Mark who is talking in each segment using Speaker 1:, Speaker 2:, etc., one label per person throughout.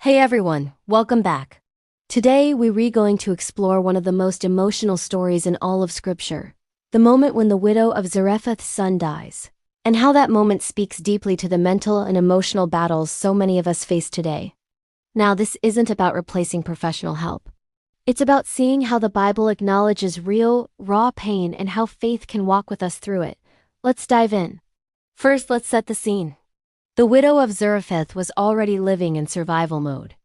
Speaker 1: Hey everyone, welcome back. Today we're going to explore one of the most emotional stories in all of Scripture, the moment when the widow of Zarephath's son dies, and how that moment speaks deeply to the mental and emotional battles so many of us face today. Now, this isn't about replacing professional help. It's about seeing how the Bible acknowledges real, raw pain and how faith can walk with us through it. Let's dive in. First, let's set the scene. The widow of Zarephath was already living in survival mode.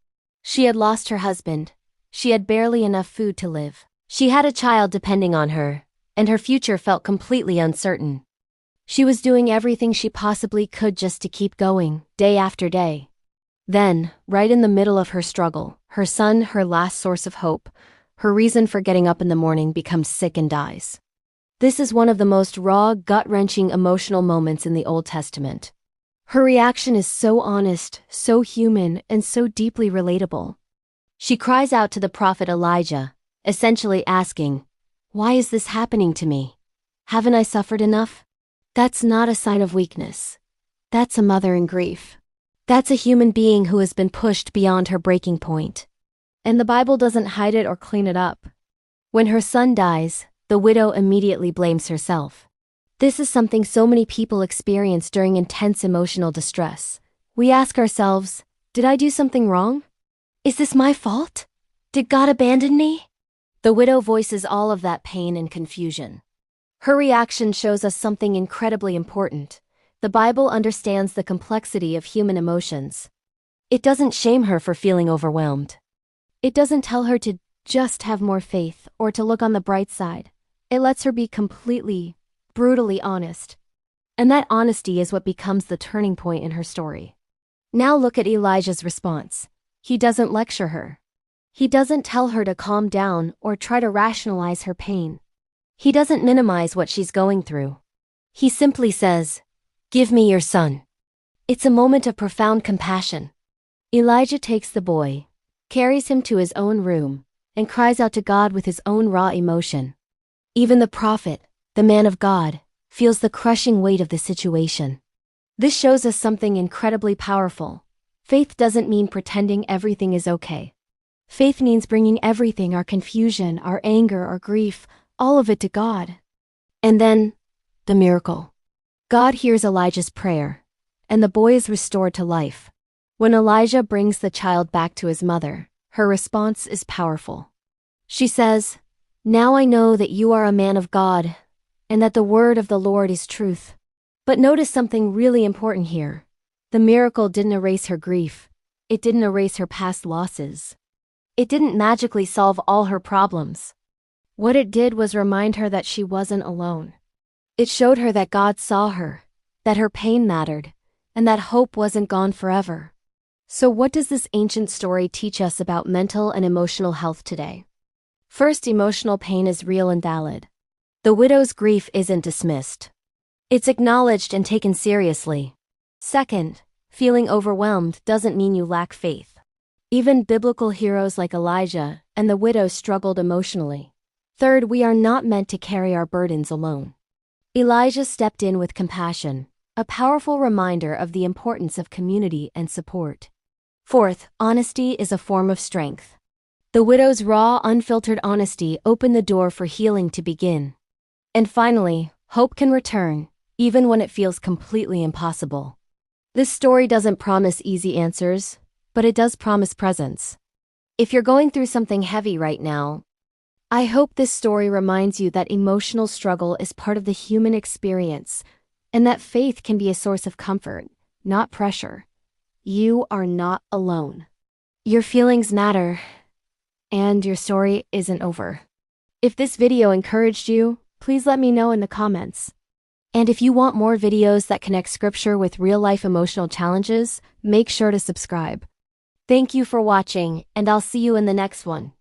Speaker 1: She had lost her husband. She had barely enough food to live. She had a child depending on her, and her future felt completely uncertain. She was doing everything she possibly could just to keep going, day after day. Then, right in the middle of her struggle, her son, her last source of hope, her reason for getting up in the morning, becomes sick and dies. This is one of the most raw, gut-wrenching emotional moments in the Old Testament. Her reaction is so honest, so human, and so deeply relatable. She cries out to the prophet Elijah, essentially asking, "Why is this happening to me? Haven't I suffered enough?" That's not a sign of weakness. That's a mother in grief. That's a human being who has been pushed beyond her breaking point. And the Bible doesn't hide it or clean it up. When her son dies, the widow immediately blames herself. This is something so many people experience during intense emotional distress. We ask ourselves, did I do something wrong? Is this my fault? Did God abandon me? The widow voices all of that pain and confusion. Her reaction shows us something incredibly important. The Bible understands the complexity of human emotions. It doesn't shame her for feeling overwhelmed. It doesn't tell her to just have more faith or to look on the bright side. It lets her be completely, brutally honest. And that honesty is what becomes the turning point in her story. Now look at Elijah's response. He doesn't lecture her. He doesn't tell her to calm down or try to rationalize her pain. He doesn't minimize what she's going through. He simply says, "Give me your son." It's a moment of profound compassion. Elijah takes the boy, carries him to his own room, and cries out to God with his own raw emotion. Even the prophet, the man of God, feels the crushing weight of the situation. This shows us something incredibly powerful. Faith doesn't mean pretending everything is okay. Faith means bringing everything, our confusion, our anger, our grief, all of it to God. And then, the miracle. God hears Elijah's prayer, and the boy is restored to life. When Elijah brings the child back to his mother, her response is powerful. She says, "Now I know that you are a man of God, and that the word of the Lord is truth." But notice something really important here. The miracle didn't erase her grief. It didn't erase her past losses. It didn't magically solve all her problems. What it did was remind her that she wasn't alone. It showed her that God saw her, that her pain mattered, and that hope wasn't gone forever. So what does this ancient story teach us about mental and emotional health today? First, emotional pain is real and valid. The widow's grief isn't dismissed. It's acknowledged and taken seriously. Second, feeling overwhelmed doesn't mean you lack faith. Even biblical heroes like Elijah and the widow struggled emotionally. Third, we are not meant to carry our burdens alone. Elijah stepped in with compassion, a powerful reminder of the importance of community and support. Fourth, honesty is a form of strength. The widow's raw, unfiltered honesty opened the door for healing to begin. And finally, hope can return, even when it feels completely impossible. This story doesn't promise easy answers, but it does promise presence. If you're going through something heavy right now, I hope this story reminds you that emotional struggle is part of the human experience, and that faith can be a source of comfort, not pressure. You are not alone. Your feelings matter, and your story isn't over. If this video encouraged you, please let me know in the comments. And if you want more videos that connect scripture with real-life emotional challenges, make sure to subscribe. Thank you for watching, and I'll see you in the next one.